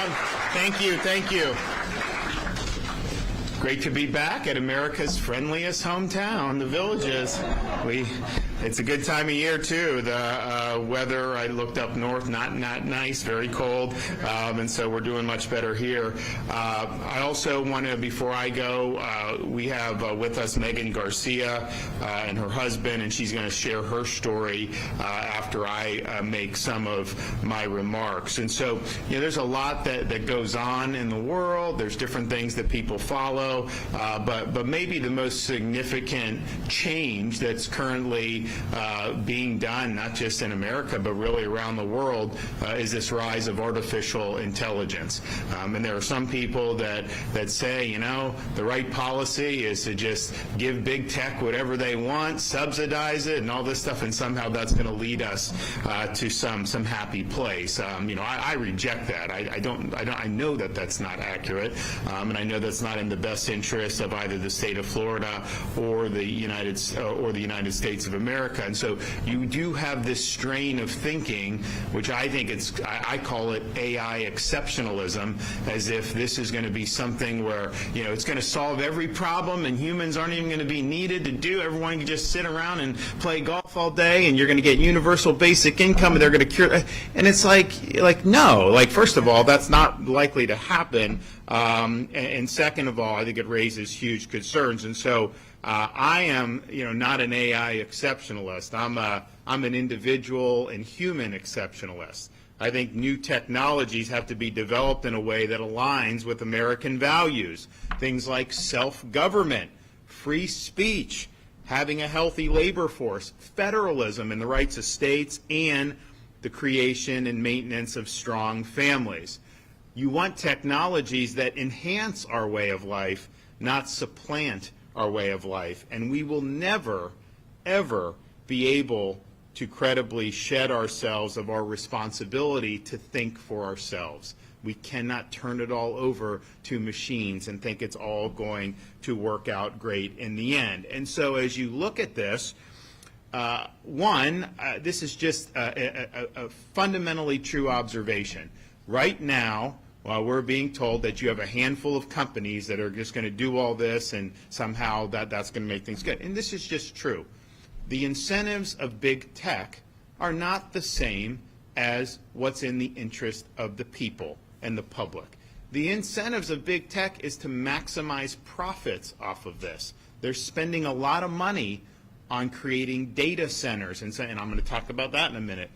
everyone. Thank you. Thank you. Great to be back at America's friendliest hometown, the Villages. It's a good time of year, too. The weather, I looked up north, not nice, very cold, and so we're doing much better here. I also want to, before I go, we have with us Megan Garcia and her husband, and she's going to share her story after I make some of my remarks. And so, there's a lot that goes on in the world. There's different things that people follow, but maybe the most significant change that's currently being done, not just in America, but really around the world, is this rise of artificial intelligence. And there are some people that say, the right policy is to just give big tech whatever they want, subsidize it, and all this stuff, and somehow that's going to lead us to some happy place. I reject that. I know that that's not accurate, and I know that's not in the best interest of either the state of Florida or the United States of America. And so you do have this strain of thinking, which I think I call it AI exceptionalism, as if this is going to be something where, it's going to solve every problem and humans aren't even going to be needed to do. Everyone can just sit around and play golf all day and you're going to get universal basic income and they're going to cure. And it's no. First of all, that's not likely to happen. And second of all, I think it raises huge concerns. And so I am, not an AI exceptionalist. I'm an individual and human exceptionalist. I think new technologies have to be developed in a way that aligns with American values. Things like self-government, free speech, having a healthy labor force, federalism and the rights of states, and the creation and maintenance of strong families. You want technologies that enhance our way of life, not supplant our way of life. And we will never, ever be able to credibly shed ourselves of our responsibility to think for ourselves. We cannot turn it all over to machines and think it's all going to work out great in the end. And so as you look at this, this is just a fundamentally true observation. Right now, we're being told that you have a handful of companies that are just going to do all this and somehow that's going to make things good. And this is just true. The incentives of big tech are not the same as what's in the interest of the people and the public. The incentives of big tech is to maximize profits off of this. They're spending a lot of money on creating data centers, and I'm going to talk about that in a minute.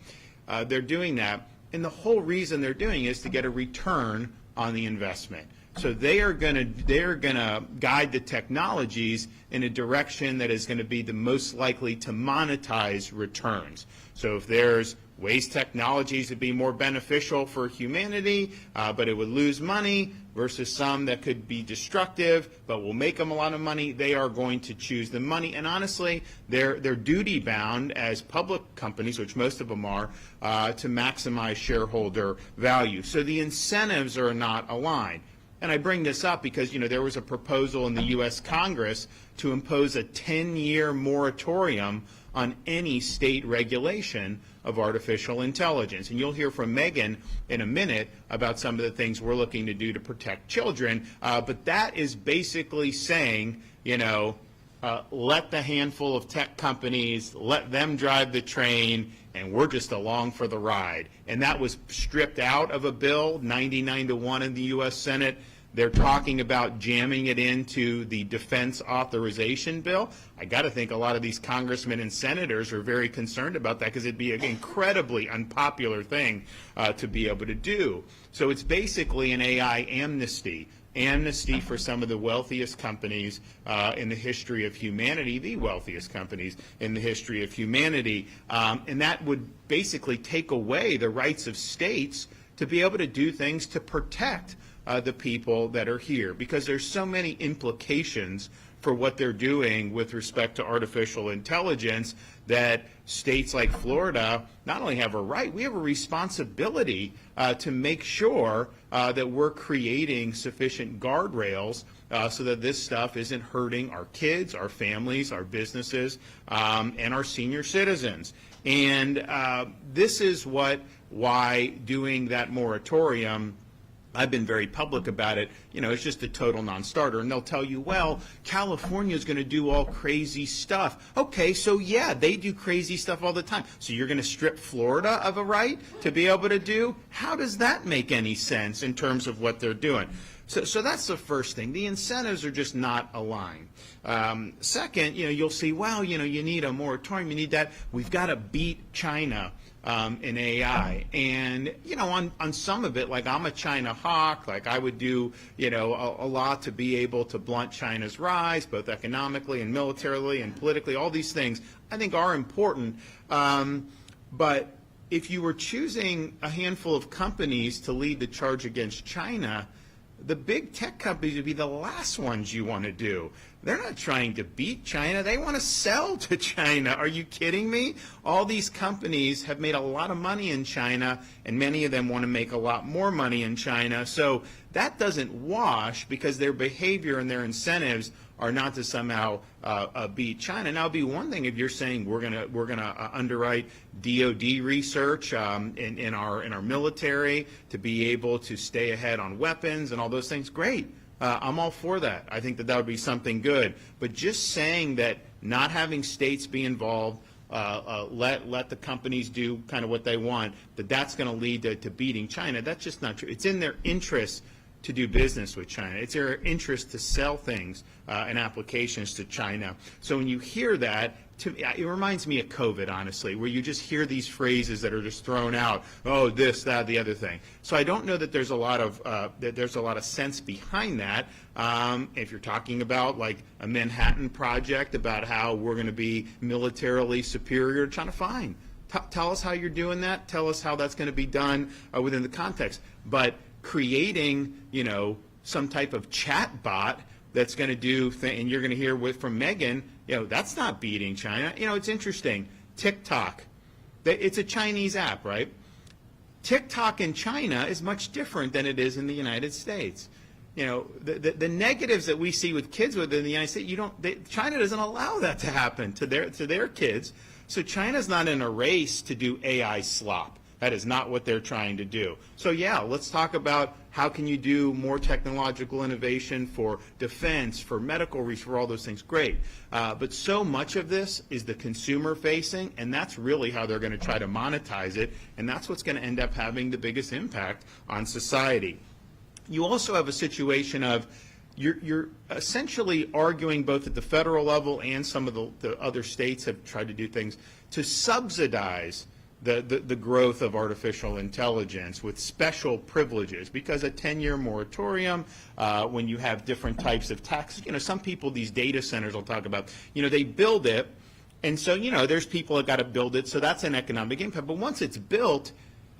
They're doing that, and the whole reason they're doing it is to get a return on the investment. So they're going to guide the technologies in a direction that is going to be the most likely to monetize returns. So if there's ways technologies would be more beneficial for humanity, but it would lose money, versus some that could be destructive but will make them a lot of money, they are going to choose the money. And honestly, they're duty bound as public companies, which most of them are, to maximize shareholder value. So the incentives are not aligned. And I bring this up because, there was a proposal in the U.S. Congress to impose a 10-year moratorium on any state regulation of artificial intelligence. And you'll hear from Megan in a minute about some of the things we're looking to do to protect children. But that is basically saying, let the handful of tech companies, let them drive the train, and we're just along for the ride. And that was stripped out of a bill, 99-1 in the U.S. Senate. They're talking about jamming it into the defense authorization bill. I got to think a lot of these congressmen and senators are very concerned about that because it'd be an incredibly unpopular thing to be able to do. So it's basically an AI amnesty for some of the wealthiest companies in the history of humanity, the wealthiest companies in the history of humanity. And that would basically take away the rights of states to be able to do things to protect the people that are here, because there's so many implications for what they're doing with respect to artificial intelligence that states like Florida not only have a right, we have a responsibility to make sure that we're creating sufficient guardrails so that this stuff isn't hurting our kids, our families, our businesses, and our senior citizens. And this is why doing that moratorium I've been very public about it. It's just a total non-starter. And they'll tell you, well, California is going to do all crazy stuff. Okay, so yeah, they do crazy stuff all the time. So you're going to strip Florida of a right to be able to do? How does that make any sense in terms of what they're doing? So that's the first thing. The incentives are just not aligned. Second, you'll see, well, you need a moratorium. You need that. We've got to beat China in AI. And, on some of it, like I'm a China hawk, like I would do, a lot to be able to blunt China's rise, both economically and militarily and politically. All these things I think are important. But if you were choosing a handful of companies to lead the charge against China, the big tech companies would be the last ones you want to do. They're not trying to beat China. They want to sell to China. Are you kidding me? All these companies have made a lot of money in China, and many of them want to make a lot more money in China. So that doesn't wash because their behavior and their incentives are not to somehow beat China. Now, it'd be one thing if you're saying we're gonna underwrite DoD research in our military to be able to stay ahead on weapons and all those things. Great, I'm all for that. I think that would be something good. But just saying that not having states be involved, let the companies do kind of what they want, that's going to lead to beating China. That's just not true. It's in their interest to do business with China. It's their interest to sell things and applications to China. So when you hear that, it reminds me of COVID, honestly, where you just hear these phrases that are just thrown out. Oh, this, that, the other thing. So I don't know that there's a lot of sense behind that. If you're talking about like a Manhattan Project about how we're going to be militarily superior to China, fine. Tell us how you're doing that. Tell us how that's going to be done within the context. But creating, some type of chat bot that's going to do and you're going to hear from Megan, that's not beating China. It's interesting. TikTok, it's a Chinese app, right? TikTok in China is much different than it is in the United States. The negatives that we see with kids within the United States, China doesn't allow that to happen to their kids. So China's not in a race to do AI slop. That is not what they're trying to do. So yeah, let's talk about how can you do more technological innovation for defense, for medical research, for all those things. Great. But so much of this is the consumer facing, and that's really how they're going to try to monetize it, and that's what's going to end up having the biggest impact on society. You also have a situation of you're essentially arguing both at the federal level and some of the other states have tried to do things to subsidize the growth of artificial intelligence with special privileges, because a 10-year moratorium, when you have different types of tax, some people, these data centers I'll talk about, they build it, and so, there's people that got to build it, so that's an economic impact. But once it's built,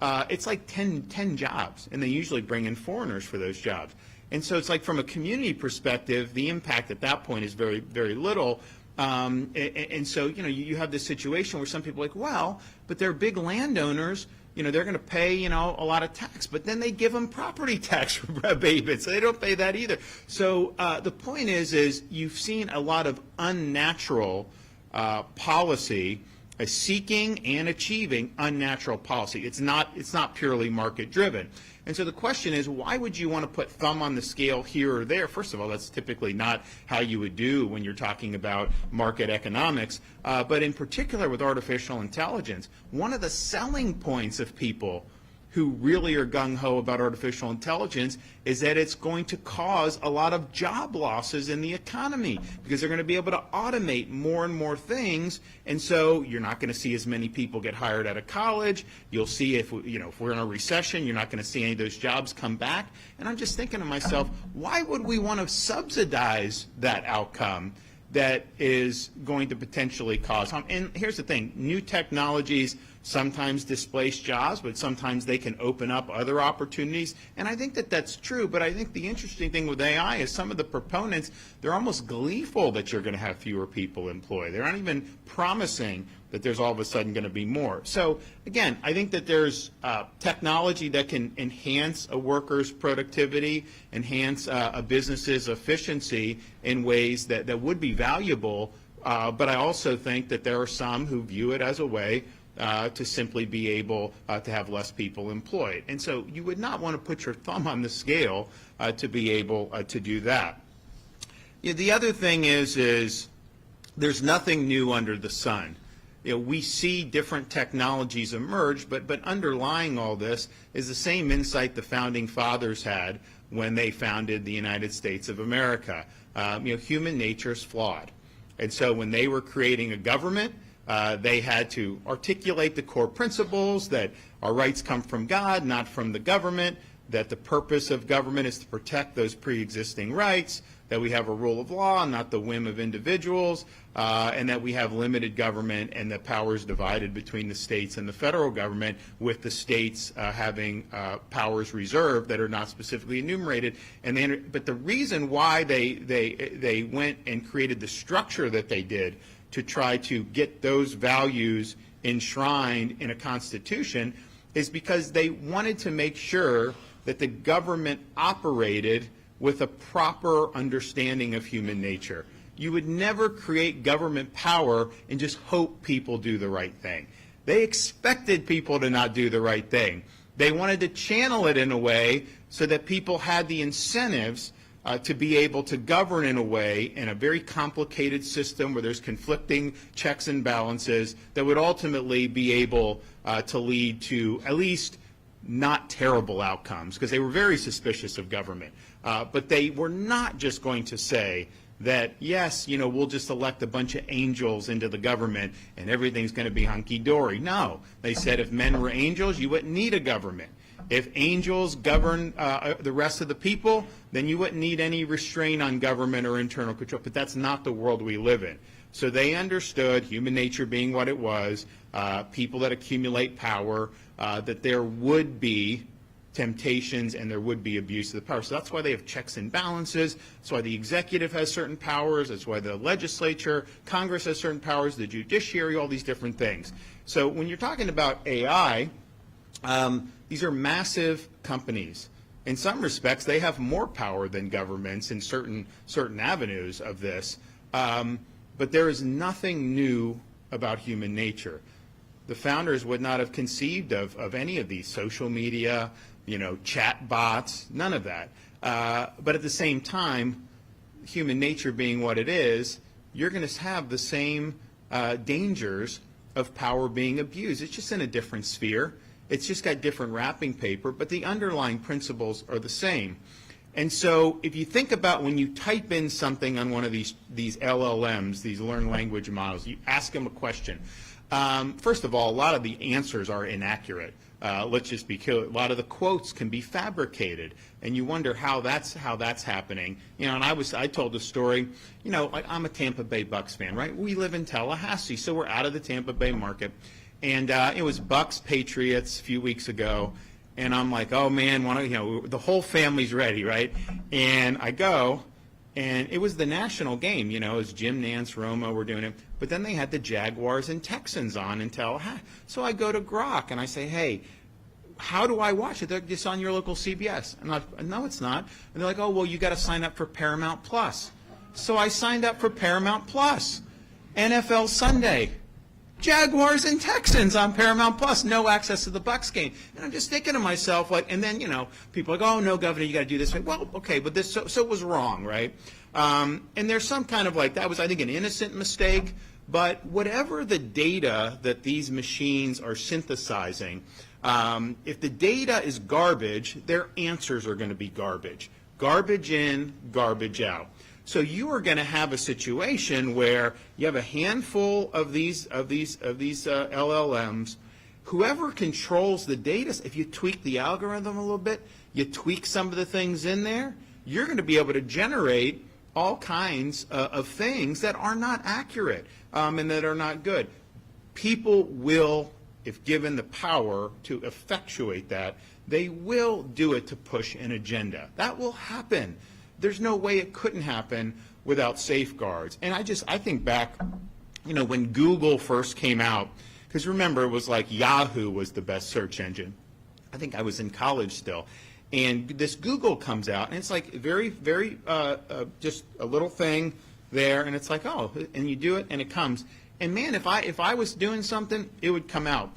it's like 10 jobs, and they usually bring in foreigners for those jobs. And so it's like from a community perspective, the impact at that point is very, very little. And so, you have this situation where some people are like, well, but they're big landowners, they're going to pay, a lot of tax, but then they give them property tax rebates, so they don't pay that either. So the point is you've seen a lot of unnatural policy, seeking and achieving unnatural policy. It's not purely market driven. And so the question is, why would you want to put thumb on the scale here or there? First of all, that's typically not how you would do when you're talking about market economics. But in particular with artificial intelligence, one of the selling points of people who really are gung-ho about artificial intelligence is that it's going to cause a lot of job losses in the economy because they're going to be able to automate more and more things, and so you're not going to see as many people get hired out of college. You'll see if we're in a recession, you're not going to see any of those jobs come back. And I'm just thinking to myself, why would we want to subsidize that outcome that is going to potentially cause harm? And here's the thing, new technologies sometimes displace jobs, but sometimes they can open up other opportunities. And I think that that's true, but I think the interesting thing with AI is some of the proponents, they're almost gleeful that you're going to have fewer people employed. They're not even promising that there's all of a sudden going to be more. So again, I think that there's technology that can enhance a worker's productivity, enhance a business's efficiency in ways that would be valuable, but I also think that there are some who view it as a way to simply be able to have less people employed. And so you would not want to put your thumb on the scale to be able to do that. The other thing is there's nothing new under the sun. We see different technologies emerge, but underlying all this is the same insight the founding fathers had when they founded the United States of America. Human nature is flawed. And so when they were creating a government, they had to articulate the core principles that our rights come from God, not from the government, that the purpose of government is to protect those pre-existing rights, that we have a rule of law, not the whim of individuals, and that we have limited government and the powers divided between the states and the federal government, with the states having powers reserved that are not specifically enumerated. But the reason why they went and created the structure that they did to try to get those values enshrined in a constitution is because they wanted to make sure that the government operated with a proper understanding of human nature. You would never create government power and just hope people do the right thing. They expected people to not do the right thing. They wanted to channel it in a way so that people had the incentives to be able to govern in a way in a very complicated system where there's conflicting checks and balances that would ultimately be able to lead to at least not terrible outcomes, because they were very suspicious of government. But they were not just going to say that, yes, we'll just elect a bunch of angels into the government and everything's going to be hunky-dory. No. They said if men were angels, you wouldn't need a government. If angels govern the rest of the people, then you wouldn't need any restraint on government or internal control. But that's not the world we live in. So they understood, human nature being what it was, people that accumulate power, that there would be temptations and there would be abuse of the power. So that's why they have checks and balances. That's why the executive has certain powers. That's why the legislature, Congress has certain powers, the judiciary, all these different things. So when you're talking about AI, these are massive companies. In some respects, they have more power than governments in certain avenues of this. But there is nothing new about human nature. The founders would not have conceived of any of these social media, chat bots, none of that. But at the same time, human nature being what it is, you're going to have the same dangers of power being abused. It's just in a different sphere. It's just got different wrapping paper, but the underlying principles are the same. And so if you think about when you type in something on one of these LLMs, these learned language models, you ask them a question. First of all, a lot of the answers are inaccurate. Let's just be clear. A lot of the quotes can be fabricated, and you wonder how that's happening. And I told a story. I'm a Tampa Bay Bucks fan, right? We live in Tallahassee, so we're out of the Tampa Bay market, and it was Bucks Patriots a few weeks ago, and I'm like, oh man, the whole family's ready, right? And I go. And it was the national game, it was Jim Nantz, Romo were doing it. But then they had the Jaguars and Texans on in Tallahassee. So I go to Grok and I say, hey, how do I watch it? They're just on your local CBS. And I'm like, no, it's not. And they're like, oh, well, you got to sign up for Paramount Plus. So I signed up for Paramount Plus. NFL Sunday. Jaguars and Texans on Paramount Plus, no access to the Bucks game. And I'm just thinking to myself, and then, people are like, oh, no, Governor, you got to do this way. Well, okay, but this, so it was wrong, right? And there's some kind of that was, I think, an innocent mistake. But whatever the data that these machines are synthesizing, if the data is garbage, their answers are going to be garbage. Garbage in, garbage out. So you are going to have a situation where you have a handful of these LLMs. Whoever controls the data, if you tweak the algorithm a little bit, you tweak some of the things in there, you're going to be able to generate all kinds of things that are not accurate and that are not good. People will, if given the power to effectuate that, they will do it to push an agenda. That will happen. There's no way it couldn't happen without safeguards. And I think back, when Google first came out, because remember, it was like Yahoo was the best search engine. I think I was in college still. And this Google comes out, and it's like very, very, just a little thing there, and it's like, oh, and you do it, and it comes. And man, if I was doing something, it would come out.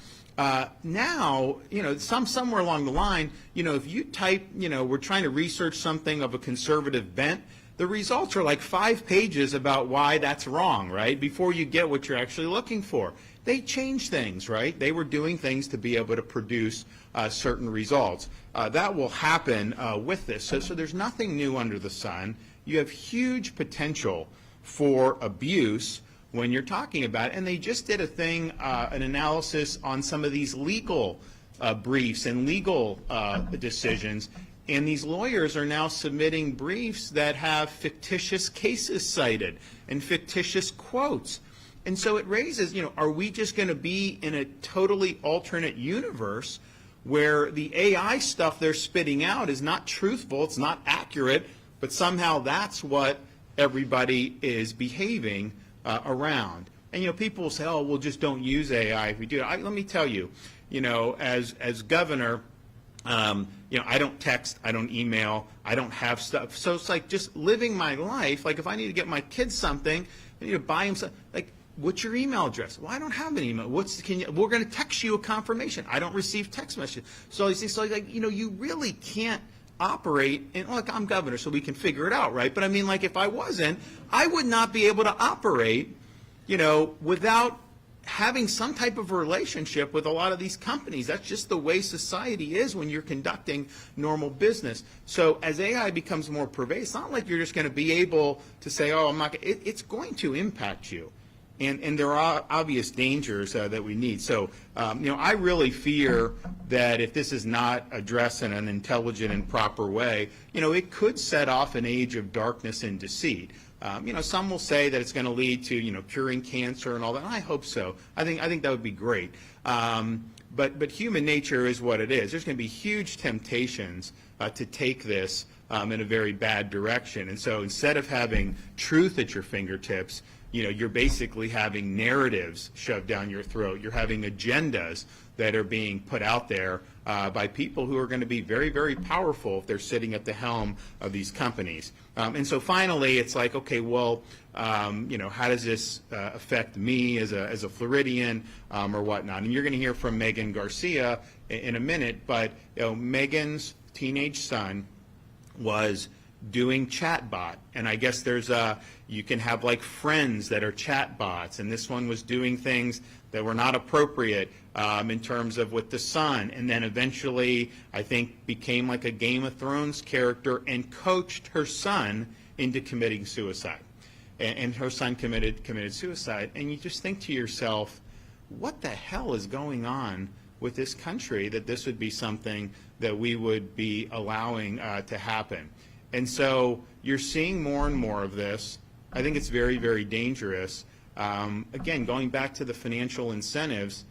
Now, somewhere along the line, if you type, we're trying to research something of a conservative bent, the results are like 5 pages about why that's wrong, right? Before you get what you're actually looking for. They changed things, right? They were doing things to be able to produce certain results. That will happen with this. So there's nothing new under the sun. You have huge potential for abuse when you're talking about it. And they just did an analysis on some of these legal briefs and legal decisions. And these lawyers are now submitting briefs that have fictitious cases cited and fictitious quotes. And so it raises, are we just going to be in a totally alternate universe where the AI stuff they're spitting out is not truthful, it's not accurate, but somehow that's what everybody is behaving around? And, people will say, oh, well, just don't use AI if we do it. Let me tell you, as governor, I don't text, I don't email, I don't have stuff. So it's like just living my life. Like if I need to get my kids something, I need to buy them something. Like, what's your email address? Well, I don't have an email. We're going to text you a confirmation. I don't receive text messages. So these things, so like, you really can't operate. And look, I'm governor, so we can figure it out, right? But I mean, like, if I wasn't, I would not be able to operate, without having some type of relationship with a lot of these companies. That's just the way society is when you're conducting normal business. So as AI becomes more pervasive, it's not like you're just going to be able to say, oh, I'm not. It's going to impact you. And there are obvious dangers that we need. So, I really fear that if this is not addressed in an intelligent and proper way, it could set off an age of darkness and deceit. Some will say that it's going to lead to, curing cancer and all that. And I hope so. I think that would be great. But human nature is what it is. There's going to be huge temptations to take this in a very bad direction. And so instead of having truth at your fingertips, you're basically having narratives shoved down your throat. You're having agendas that are being put out there by people who are going to be very, very powerful if they're sitting at the helm of these companies. And so finally, it's like, okay, well, how does this affect me as a Floridian or whatnot? And you're going to hear from Megan Garcia in a minute, but Megan's teenage son was doing chatbot, and I guess you can have like friends that are chatbots, and this one was doing things that were not appropriate in terms of with the son, and then eventually I think became like a Game of Thrones character and coached her son into committing suicide, and her son committed suicide. And you just think to yourself, what the hell is going on with this country that this would be something that we would be allowing to happen? And so you're seeing more and more of this. I think it's very, very dangerous. Again, going back to the financial incentives,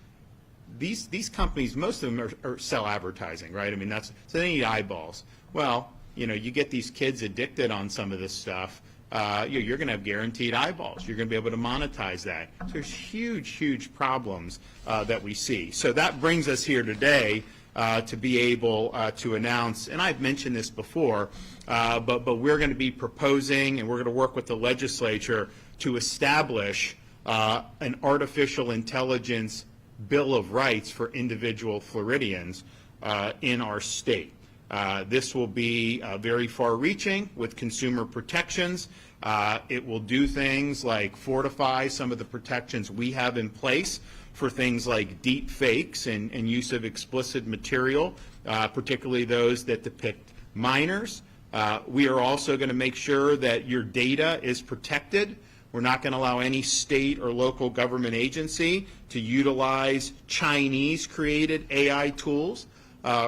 these companies, most of them are sell advertising, right? I mean, so they need eyeballs. Well, you get these kids addicted on some of this stuff. You're going to have guaranteed eyeballs. You're going to be able to monetize that. So there's huge, huge problems that we see. So that brings us here today to be able to announce, and I've mentioned this before, but we're going to be proposing, and we're going to work with the legislature to establish an artificial intelligence Bill of Rights for individual Floridians in our state. This will be very far-reaching with consumer protections. It will do things like fortify some of the protections we have in place for things like deep fakes and use of explicit material, particularly those that depict minors. We are also going to make sure that your data is protected. We're not going to allow any state or local government agency to utilize Chinese-created AI tools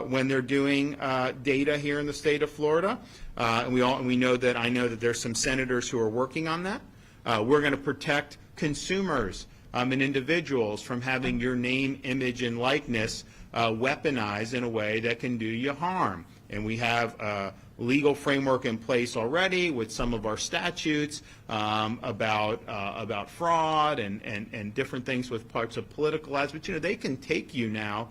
when they're doing data here in the state of Florida. And I know that there's some senators who are working on that. We're going to protect consumers and individuals from having your name, image, and likeness weaponized in a way that can do you harm. And we have a legal framework in place already with some of our statutes about fraud and different things with parts of political ads. But they can take you now,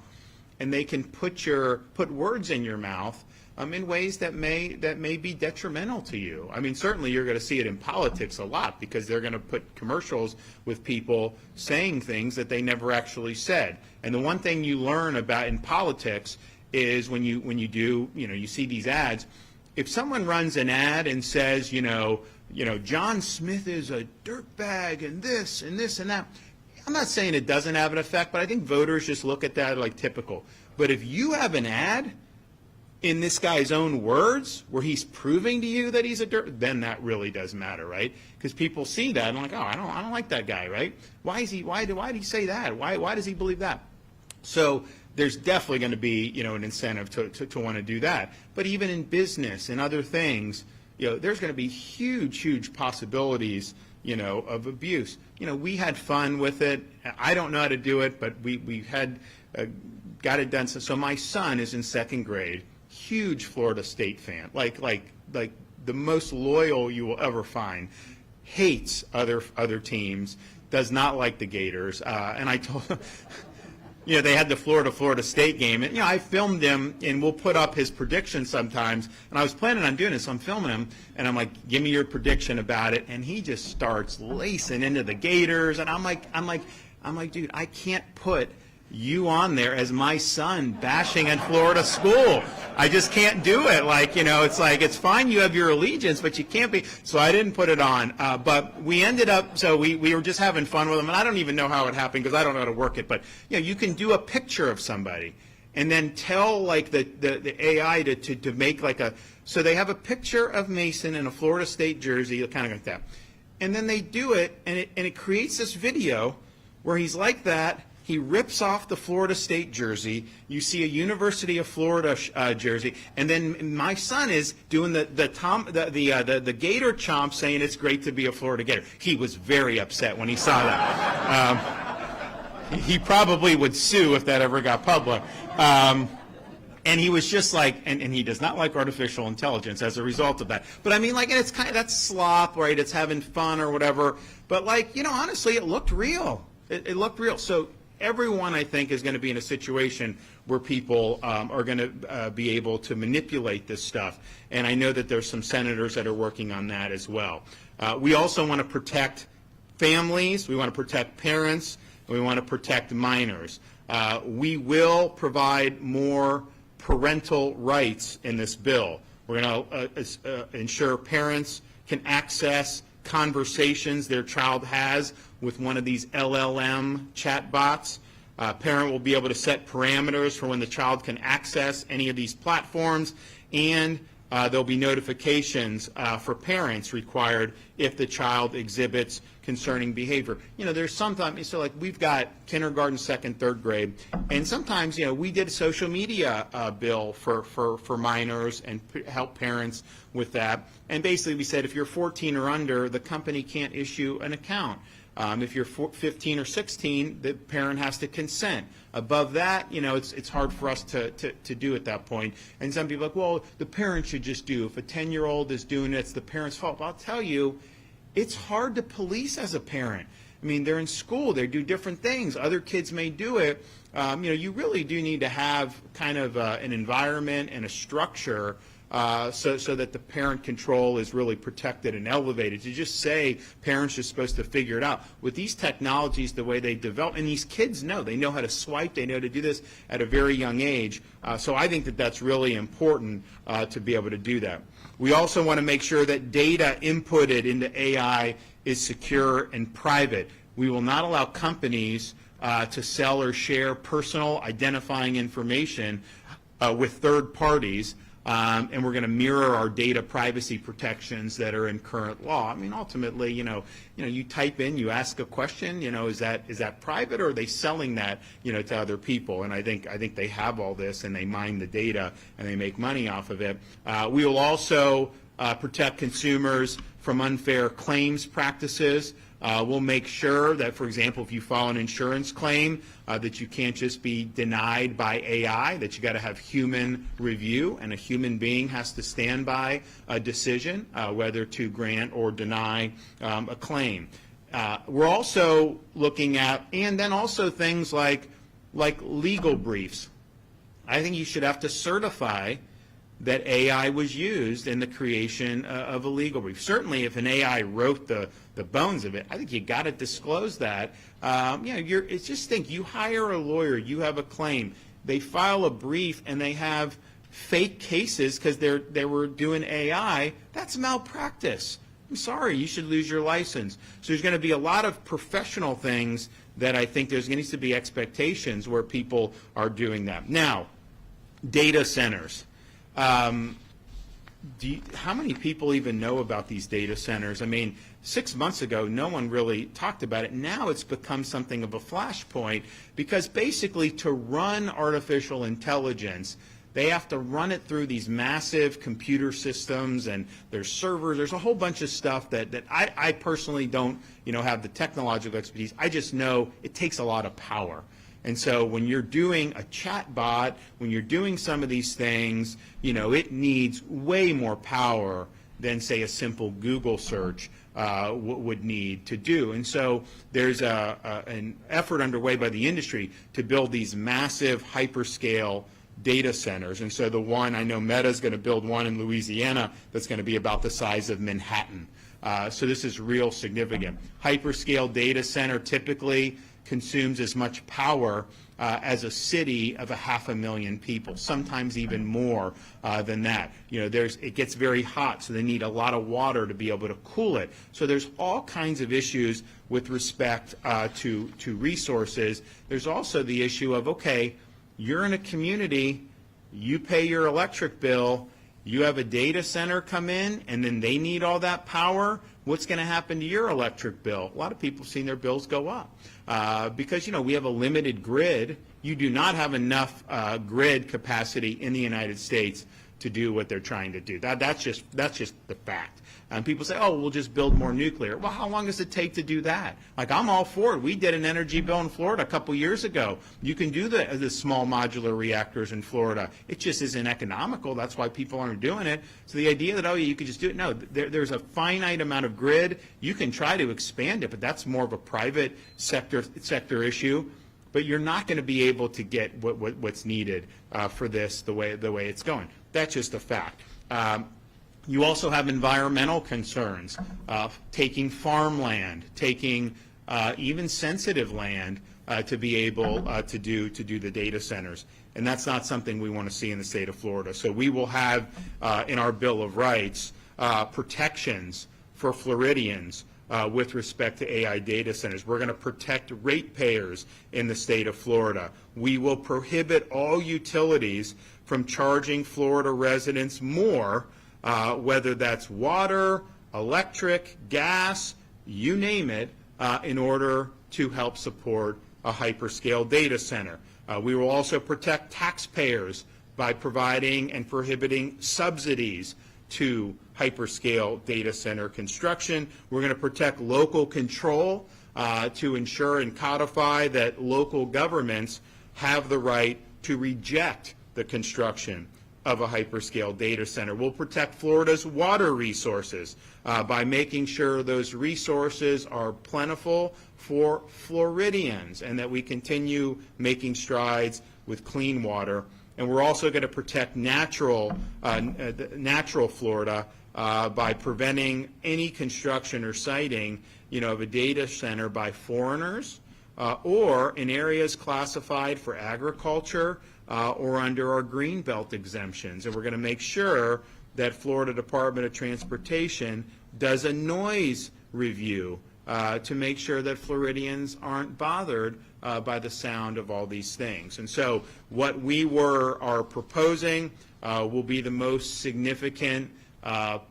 and they can put words in your mouth in ways that may be detrimental to you. I mean, certainly you're going to see it in politics a lot, because they're going to put commercials with people saying things that they never actually said. And the one thing you learn about in politics is when you do, you see these ads, if someone runs an ad and says, John Smith is a dirtbag and this and this and that, I'm not saying it doesn't have an effect, but I think voters just look at that like typical. But if you have an ad in this guy's own words where he's proving to you that he's a dirt, then that really does matter, right? Because people see that and like, oh, I don't like that guy, right? Why did he say that? Why does he believe that? So there's definitely going to be, an incentive to want to do that. But even in business and other things, there's going to be huge possibilities, of abuse. We had fun with it. I don't know how to do it, but we had got it done. So my son is in second grade, huge Florida State fan, like the most loyal you will ever find, hates other teams, does not like the Gators, and I told him, they had the Florida State game, and I filmed him, and we'll put up his predictions sometimes. And I was planning on doing this, so I'm filming him, and I'm like, "Give me your prediction about it." And he just starts lacing into the Gators, and I'm like, dude, I can't put you on there as my son bashing at Florida school. I just can't do it. It's like, it's fine you have your allegiance, but you can't be. So I didn't put it on. But we ended up, so we were just having fun with them. And I don't even know how it happened because I don't know how to work it. But, you can do a picture of somebody and then tell the AI to make so they have a picture of Mason in a Florida State jersey, kind of like that. And then they do it, and it creates this video where he's like that. He rips off the Florida State jersey. You see a University of Florida jersey, and then my son is doing the Gator chomp, saying it's great to be a Florida Gator. He was very upset when he saw that. He probably would sue if that ever got public. And he was just like, and he does not like artificial intelligence as a result of that. But I mean, and it's kind of, that's slop, right? It's having fun or whatever. But honestly, it looked real. It looked real. So everyone, I think, is going to be in a situation where people are going to be able to manipulate this stuff. And I know that there's some senators that are working on that as well. We also want to protect families. We want to protect parents. And we want to protect minors. We will provide more parental rights in this bill. We're going to ensure parents can access conversations their child has with one of these LLM chatbots. Parent will be able to set parameters for when the child can access any of these platforms, and there'll be notifications for parents required if the child exhibits concerning behavior. There's sometimes, so we've got kindergarten, second, third grade, and sometimes, we did a social media bill for minors and help parents with that. And basically we said if you're 14 or under, the company can't issue an account. If you're 15 or 16, the parent has to consent. Above that, it's hard for us to do at that point. And some people are like, well, the parent should just do. If a 10-year-old is doing it, it's the parent's fault. Well, I'll tell you, it's hard to police as a parent. I mean, they're in school. They do different things. Other kids may do it. You really do need to have kind of an environment and a structure so that the parent control is really protected and elevated. To just say parents are supposed to figure it out. With these technologies, the way they develop, and these kids they know how to swipe, they know how to do this at a very young age. So I think that that's really important to be able to do that. We also want to make sure that data inputted into AI is secure and private. We will not allow companies to sell or share personal identifying information with third parties. And we're going to mirror our data privacy protections that are in current law. I mean, ultimately, you type in, you ask a question, is that private, or are they selling that, to other people? And I think they have all this, and they mine the data, and they make money off of it. We will also protect consumers from unfair claims practices. We'll make sure that, for example, if you file an insurance claim, that you can't just be denied by AI, that you got to have human review, and a human being has to stand by a decision whether to grant or deny a claim. We're also looking at, and then also things like legal briefs. I think you should have to certify that AI was used in the creation of a legal brief. Certainly, if an AI wrote the bones of it, I think you got to disclose that. It's just think, you hire a lawyer, you have a claim, they file a brief, and they have fake cases because they were doing AI. That's malpractice. I'm sorry, you should lose your license. So there's going to be a lot of professional things that I think there needs to be expectations where people are doing that. Now, data centers. How many people even know about these data centers? I mean, 6 months ago, no one really talked about it. Now it's become something of a flashpoint because basically to run artificial intelligence, they have to run it through these massive computer systems, and there's servers. There's a whole bunch of stuff that I personally don't, have the technological expertise. I just know it takes a lot of power. And so when you're doing a chat bot, when you're doing some of these things, it needs way more power than, say, a simple Google search would need to do. And so there's an effort underway by the industry to build these massive hyperscale data centers. And so the one, I know Meta is going to build one in Louisiana that's going to be about the size of Manhattan. So this is real significant. Hyperscale data center typically consumes as much power as a city of 500,000 people, sometimes even more than that. It gets very hot, so they need a lot of water to be able to cool it. So there's all kinds of issues with respect to resources. There's also the issue of, okay, you're in a community, you pay your electric bill, you have a data center come in, and then they need all that power. What's going to happen to your electric bill? A lot of people have seen their bills go up because, we have a limited grid. You do not have enough grid capacity in the United States to do what they're trying to do. That's just the fact. And people say, oh, we'll just build more nuclear. Well, how long does it take to do that? Like, I'm all for it. We did an energy bill in Florida a couple years ago. You can do the small modular reactors in Florida. It just isn't economical. That's why people aren't doing it. So the idea that, oh, you could just do it, no, there's a finite amount of grid. You can try to expand it, but that's more of a private sector issue. But you're not going to be able to get what's needed for this the way it's going. That's just a fact. You also have environmental concerns, taking farmland, taking even sensitive land to be able to do the data centers. And that's not something we want to see in the state of Florida. So we will have in our Bill of Rights protections for Floridians with respect to AI data centers. We're going to protect ratepayers in the state of Florida. We will prohibit all utilities from charging Florida residents more, whether that's water, electric, gas, you name it, in order to help support a hyperscale data center. We will also protect taxpayers by providing and prohibiting subsidies to hyperscale data center construction. We're going to protect local control to ensure and codify that local governments have the right to reject the construction of a hyperscale data center. We'll protect Florida's water resources by making sure those resources are plentiful for Floridians and that we continue making strides with clean water. And we're also going to protect natural Florida by preventing any construction or siting, of a data center by foreigners or in areas classified for agriculture or under our Greenbelt exemptions. And we're going to make sure that Florida Department of Transportation does a noise review to make sure that Floridians aren't bothered by the sound of all these things. And so what we are proposing will be the most significant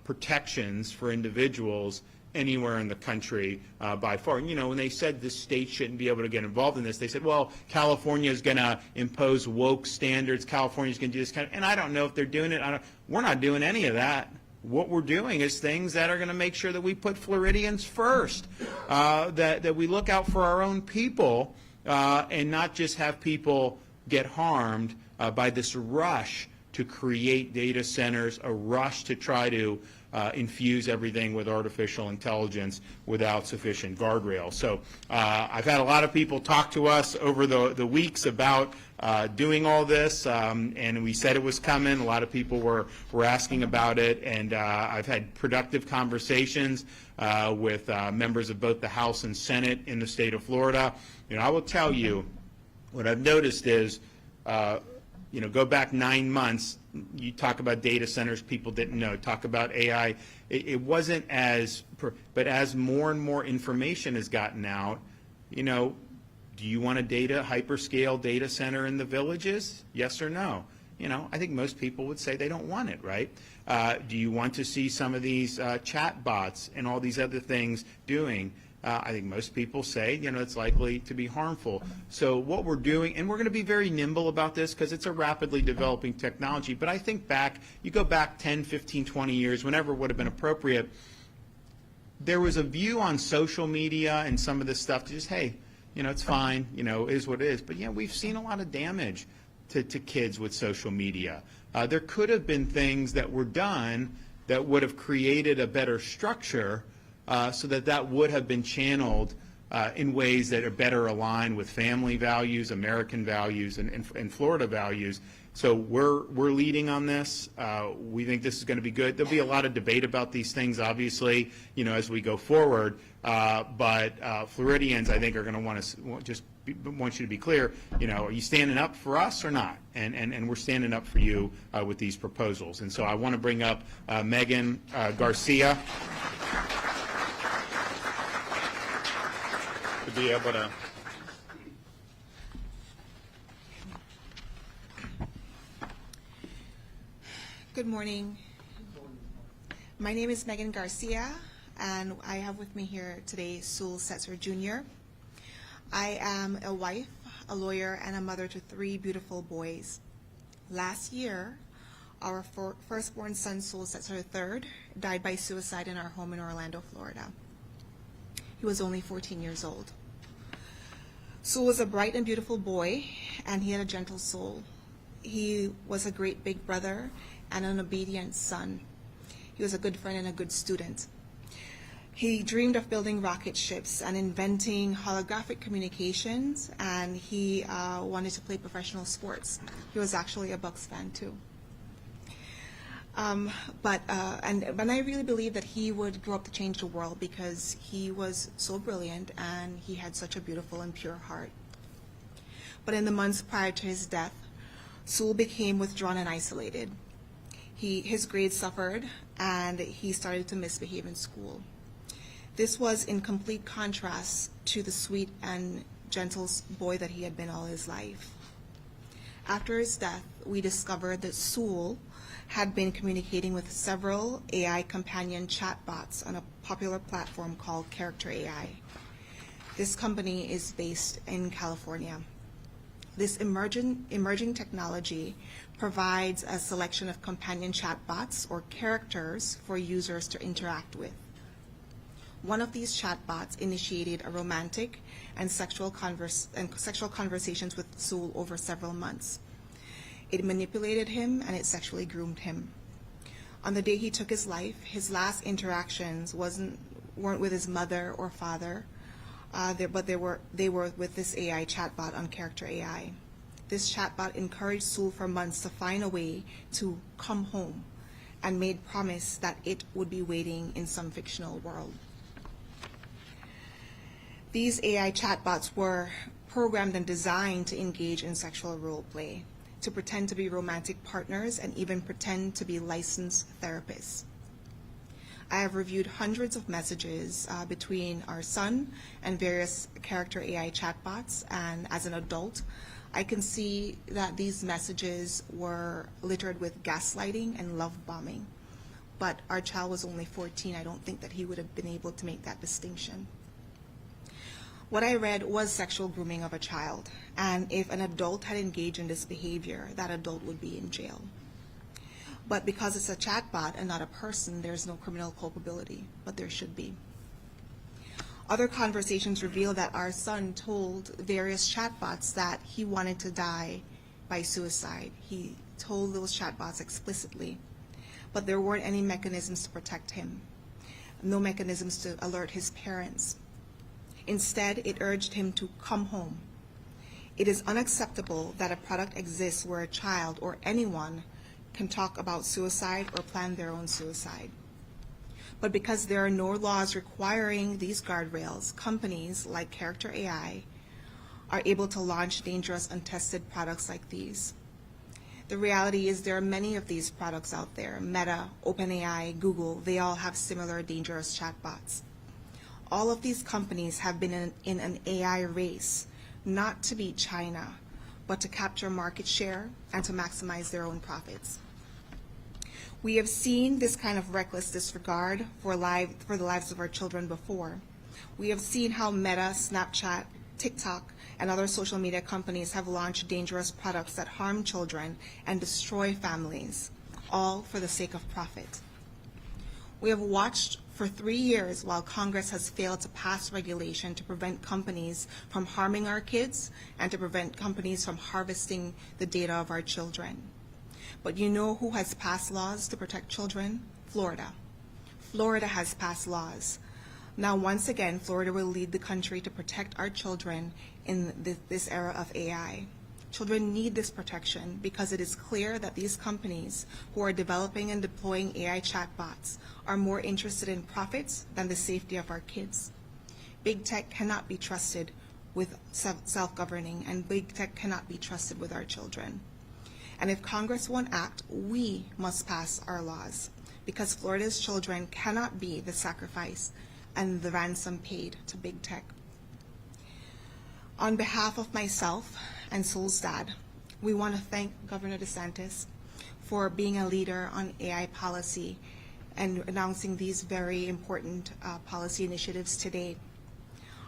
protections for individuals anywhere in the country by far. When they said the state shouldn't be able to get involved in this, they said, well, California is going to impose woke standards. California is going to do this kind of, and I don't know if they're doing it. We're not doing any of that. What we're doing is things that are going to make sure that we put Floridians first, that we look out for our own people and not just have people get harmed by this rush to create data centers, a rush to try to infuse everything with artificial intelligence without sufficient guardrails. So I've had a lot of people talk to us over the weeks about doing all this, and we said it was coming. A lot of people were asking about it, and I've had productive conversations with members of both the House and Senate in the state of Florida. You know, I will tell you, what I've noticed is, you know, go back 9 months, you talk about data centers, people didn't know. Talk about AI, it wasn't as, but as more and more information has gotten out, you know, do you want a hyperscale data center in the villages? Yes or no? You know, I think most people would say they don't want it, right? Do you want to see some of these chat bots and all these other things doing? I think most people say, you know, it's likely to be harmful. So what we're doing, and we're going to be very nimble about this because it's a rapidly developing technology, but I think back, you go back 10, 15, 20 years, whenever it would have been appropriate, there was a view on social media and some of this stuff to just, hey, you know, it's fine, you know, it is what it is. But yeah, we've seen a lot of damage to kids with social media. There could have been things that were done that would have created a better structure so that would have been channeled in ways that are better aligned with family values, American values, and Florida values. So we're leading on this. We think this is going to be good. There'll be a lot of debate about these things, obviously, you know, as we go forward. But Floridians, I think, are going to want you to be clear. You know, are you standing up for us or not? And we're standing up for you with these proposals. And so I want to bring up Megan Garcia to be able to. Good morning. My name is Megan Garcia, and I have with me here today Sewell Setzer Jr. I am a wife, a lawyer, and a mother to 3 beautiful boys. Last year, our firstborn son, Sewell Setzer III, died by suicide in our home in Orlando, Florida. He was only 14 years old. Sewell was a bright and beautiful boy, and he had a gentle soul. He was a great big brother and an obedient son. He was a good friend and a good student. He dreamed of building rocket ships and inventing holographic communications, and he wanted to play professional sports. He was actually a Bucks fan too. But I really believe that he would grow up to change the world because he was so brilliant and he had such a beautiful and pure heart. But in the months prior to his death, Sewell became withdrawn and isolated. His grades suffered, and he started to misbehave in school. This was in complete contrast to the sweet and gentle boy that he had been all his life. After his death, we discovered that Sewell had been communicating with several AI companion chatbots on a popular platform called Character AI. This company is based in California. This emerging technology provides a selection of companion chatbots or characters for users to interact with. One of these chatbots initiated a romantic and sexual conversations with Sewell over several months. It manipulated him and it sexually groomed him. On the day he took his life, his last interactions weren't with his mother or father, but they were with this AI chatbot on Character AI. This chatbot encouraged Sewell for months to find a way to come home and made promise that it would be waiting in some fictional world. These AI chatbots were programmed and designed to engage in sexual role play, to pretend to be romantic partners, and even pretend to be licensed therapists. I have reviewed hundreds of messages between our son and various Character AI chatbots, and as an adult, I can see that these messages were littered with gaslighting and love bombing. But our child was only 14. I don't think that he would have been able to make that distinction. What I read was sexual grooming of a child, and if an adult had engaged in this behavior, that adult would be in jail. But because it's a chatbot and not a person, there's no criminal culpability, but there should be. Other conversations reveal that our son told various chatbots that he wanted to die by suicide. He told those chatbots explicitly, but there weren't any mechanisms to protect him, no mechanisms to alert his parents. Instead, it urged him to come home. It is unacceptable that a product exists where a child or anyone can talk about suicide or plan their own suicide. But because there are no laws requiring these guardrails, companies like Character AI are able to launch dangerous, untested products like these. The reality is there are many of these products out there. Meta, OpenAI, Google, they all have similar dangerous chatbots. All of these companies have been in an AI race, not to beat China, but to capture market share and to maximize their own profits. We have seen this kind of reckless disregard for the lives of our children before. We have seen how Meta, Snapchat, TikTok, and other social media companies have launched dangerous products that harm children and destroy families, all for the sake of profit. We have watched for 3 years while Congress has failed to pass regulation to prevent companies from harming our kids and to prevent companies from harvesting the data of our children. But you know who has passed laws to protect children? Florida. Florida has passed laws. Now, once again, Florida will lead the country to protect our children in this era of AI. Children need this protection because it is clear that these companies who are developing and deploying AI chatbots are more interested in profits than the safety of our kids. Big tech cannot be trusted with self-governing, and big tech cannot be trusted with our children. And if Congress won't act, we must pass our laws, because Florida's children cannot be the sacrifice and the ransom paid to big tech. On behalf of myself and Soul's dad, we want to thank Governor DeSantis for being a leader on AI policy and announcing these very important policy initiatives today.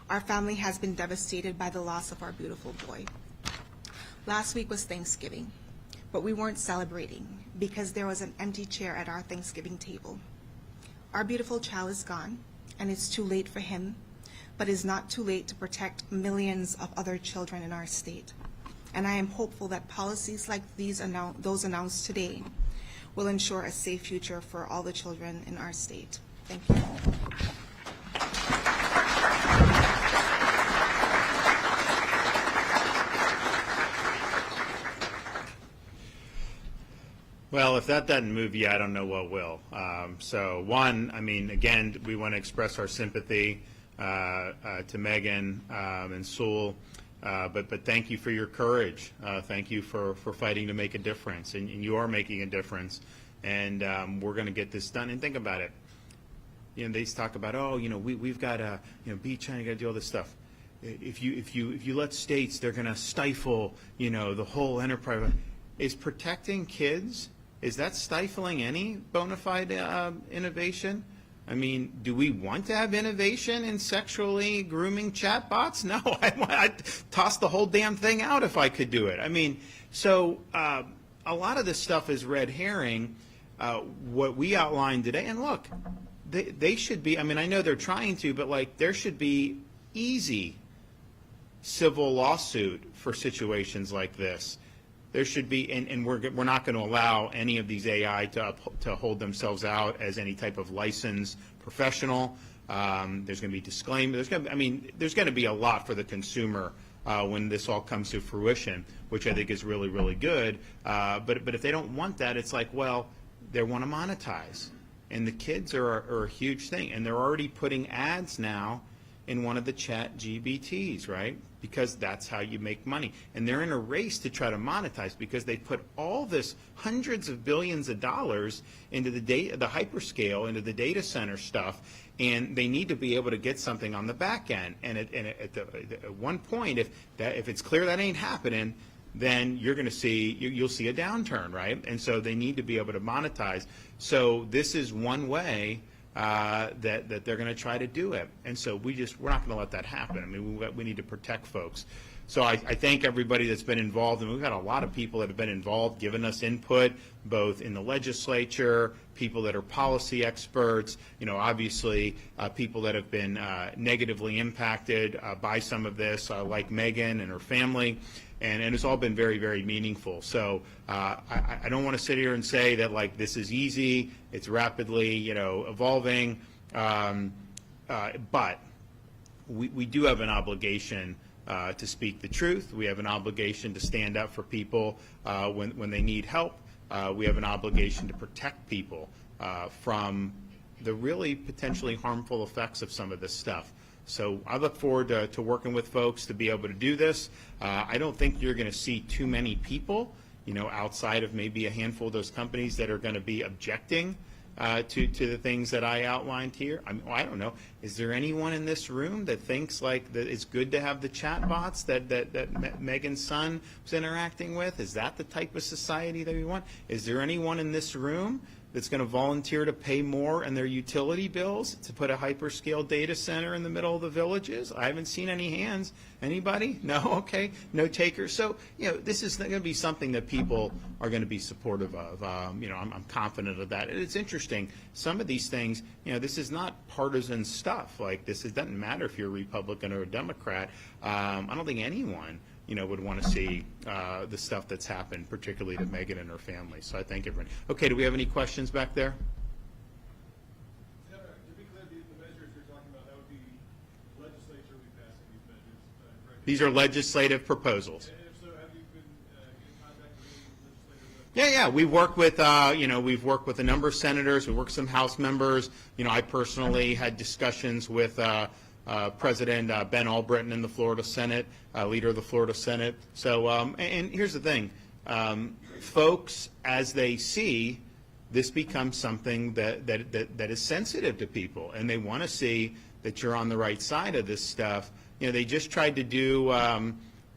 Our family has been devastated by the loss of our beautiful boy. Last week was Thanksgiving, but we weren't celebrating because there was an empty chair at our Thanksgiving table. Our beautiful child is gone, and it's too late for him, but it's not too late to protect millions of other children in our state. And I am hopeful that policies like those announced today will ensure a safe future for all the children in our state. Thank you. Well, if that doesn't move you, I don't know what will. So one, I mean, again, we want to express our sympathy to Megan and Sewell, but thank you for your courage. Thank you for fighting to make a difference, and you are making a difference, and we're going to get this done. And think about it. You know, they talk about, oh, you know, we've got to, you know, beat China, got to do all this stuff. If you let states, they're going to stifle, you know, the whole enterprise. Is protecting kids, is that stifling any bona fide innovation? I mean, do we want to have innovation in sexually grooming chatbots? No, I'd toss the whole damn thing out if I could do it. I mean, so a lot of this stuff is red herring. What we outlined today, and look, they should be, I mean, I know they're trying to, but like there should be easy civil lawsuit for situations like this. There should be, and we're not going to allow any of these AI to hold themselves out as any type of licensed professional. There's going to be disclaimers. There's going to be a lot for the consumer when this all comes to fruition, which I think is really, really good. But if they don't want that, it's like, well, they want to monetize, and the kids are a huge thing, and they're already putting ads now in one of the chat GBTs, right? Because that's how you make money. And they're in a race to try to monetize because they put all this hundreds of billions of dollars into the hyperscale, into the data center stuff, and they need to be able to get something on the back end. And at one point, if it's clear that ain't happening, then you're going to see, you'll see a downturn, right? And so they need to be able to monetize. So this is one way that they're going to try to do it, and so we're not going to let that happen. I mean, we need to protect folks. So I thank everybody that's been involved, and we've got a lot of people that have been involved, giving us input, both in the legislature, people that are policy experts, you know, obviously people that have been negatively impacted by some of this, like Megan and her family. and it's all been very, very meaningful. So I don't want to sit here and say that like this is easy, it's rapidly evolving, but we do have an obligation to speak the truth. We have an obligation to stand up for people when they need help. We have an obligation to protect people from the really potentially harmful effects of some of this stuff. So I look forward to working with folks to be able to do this. I don't think you're going to see too many people, outside of maybe a handful of those companies that are going to be objecting to the things that I outlined here. I don't know. Is there anyone in this room that thinks like that it's good to have the chat bots that Megan's son was interacting with? Is that the type of society that we want? Is there anyone in this room that's going to volunteer to pay more in their utility bills to put a hyperscale data center in the middle of the villages? I haven't seen any hands. Anybody? No? Okay. No takers. So, this is going to be something that people are going to be supportive of. I'm confident of that. And it's interesting. Some of these things, this is not partisan stuff. Like this, it doesn't matter if you're a Republican or a Democrat. I don't think anyone would want to see the stuff that's happened, particularly to Megan and her family. So I thank everyone. Okay, do we have any questions back there? To be clear, the measures you're talking about, that would be the legislature would be passing these measures, correct? These are legislative proposals. And if so, have you been in contact with any legislators? Yeah, we've worked with a number of senators. We worked with some House members. I personally had discussions with President Ben Albritton in the Florida Senate, leader of the Florida Senate. So, and here's the thing, folks, as they see, this becomes something that is sensitive to people, and they want to see that you're on the right side of this stuff. They just tried to do,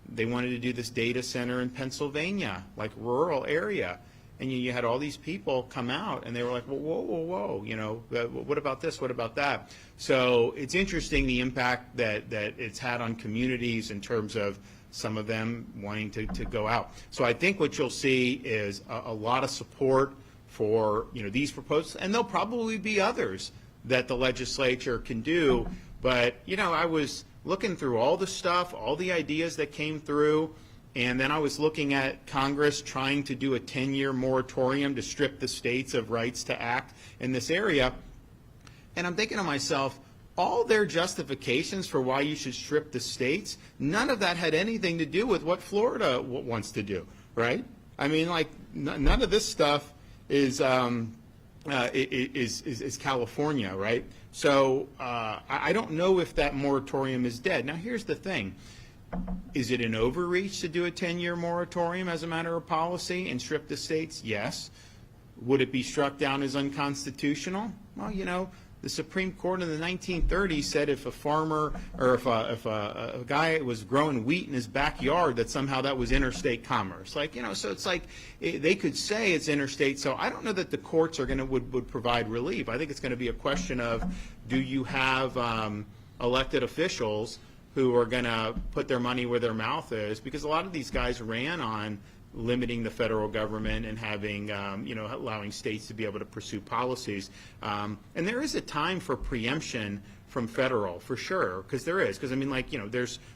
they wanted to do this data center in Pennsylvania, like rural area. And you had all these people come out, and they were like, well, whoa, what about this? What about that? So it's interesting the impact that it's had on communities in terms of some of them wanting to go out. So I think what you'll see is a lot of support for these proposals, and there'll probably be others that the legislature can do. But I was looking through all the stuff, all the ideas that came through. And then I was looking at Congress trying to do a 10-year moratorium to strip the states of rights to act in this area. And I'm thinking to myself, all their justifications for why you should strip the states, none of that had anything to do with what Florida wants to do, right? I mean, like, none of this stuff is California, right? So I don't know if that moratorium is dead. Now, here's the thing. Is it an overreach to do a 10-year moratorium as a matter of policy and strip the states? Yes. Would it be struck down as unconstitutional? Well, the Supreme Court in the 1930s said if a farmer or if a guy was growing wheat in his backyard, that somehow that was interstate commerce. So it's like they could say it's interstate. So I don't know that the courts would provide relief. I think it's going to be a question of, do you have elected officials who are going to put their money where their mouth is, because a lot of these guys ran on limiting the federal government and having, allowing states to be able to pursue policies. And there is a time for preemption from federal, for sure, because there is. Because, I mean,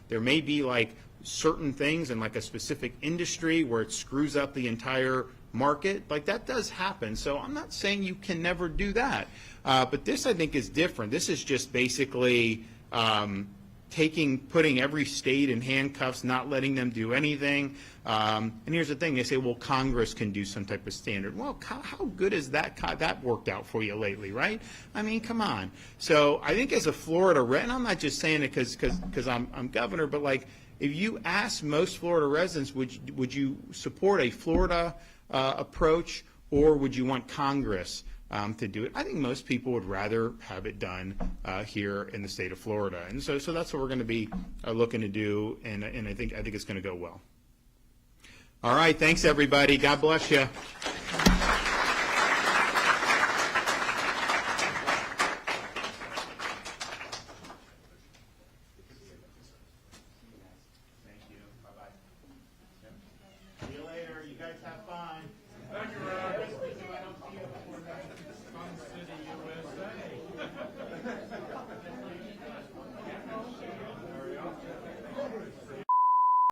there may be, certain things in, a specific industry where it screws up the entire market. That does happen. So I'm not saying you can never do that. But this, I think, is different. This is just basically putting every state in handcuffs, not letting them do anything. And here's the thing, they say, well, Congress can do some type of standard. Well, how good has that worked out for you lately, right? I mean, come on. So I think as a Florida, and I'm not just saying it because I'm governor, but if you ask most Florida residents, would you support a Florida approach, or would you want Congress to do it? I think most people would rather have it done here in the state of Florida, and so that's what we're going to be looking to do, and I think it's going to go well. All right, thanks everybody. God bless you. Thank you. Bye-bye. See you later. You guys have fun. Thank you, Ron.